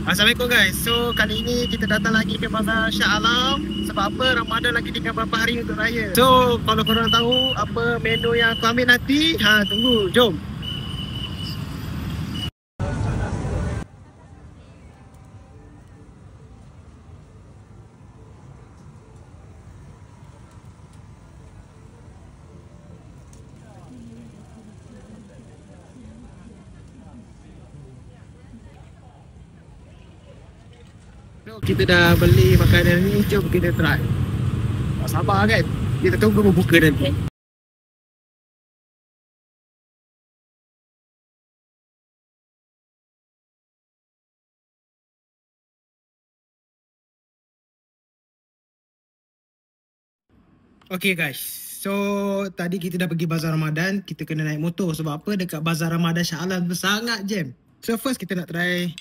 Assalamualaikum guys. So kali ini kita datang lagi ke Bazar Shah Alam. Sebab apa? Ramadan lagi tinggal berapa hari untuk raya. So kalau korang tahu apa menu yang aku ambil nanti, tunggu, jom. So, kita dah beli makanan ni, jom kita try. Tak sabar kan? Kita tunggu membuka nanti. Okay guys, so tadi kita dah pergi Bazar Ramadan. Kita kena naik motor sebab apa? Dekat Bazar Ramadan Shah Alam tu sangat jam. So first kita nak try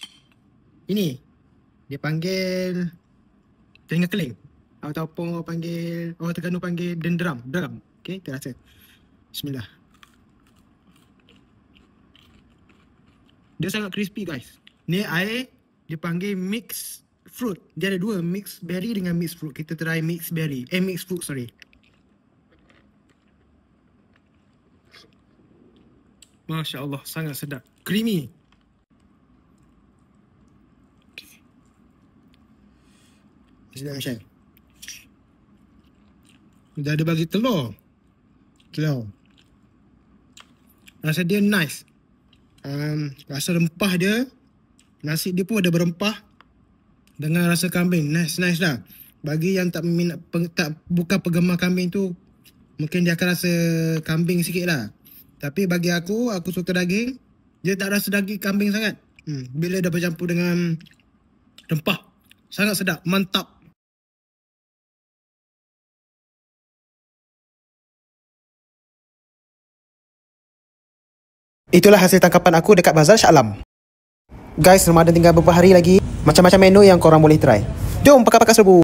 ini. Dia panggil telinga keling, ataupun orang panggil, orang Terengganu panggil dendram. Okay, kita rasa. Bismillah. Dia sangat crispy guys. Ni air dia panggil mix fruit. Dia ada dua, mix berry dengan mix fruit. Kita try mix berry, mix fruit sorry. Masya Allah, sangat sedap, creamy. Sedap macam. Dia ada bagi telur. Rasa dia nice. Rasa rempah dia, nasi dia pun ada berempah dengan rasa kambing. Nice lah. Bagi yang tak minat, bukan penggemar kambing tu, mungkin dia akan rasa kambing sikit lah. Tapi bagi aku suka daging. Dia tak rasa daging kambing sangat. Bila dah bercampur dengan rempah, sangat sedap, mantap. Itulah hasil tangkapan aku dekat Bazar Shah Alam. Guys, Ramadan tinggal beberapa hari lagi. Macam-macam menu yang korang boleh try. Jom pakai-pakai serbu.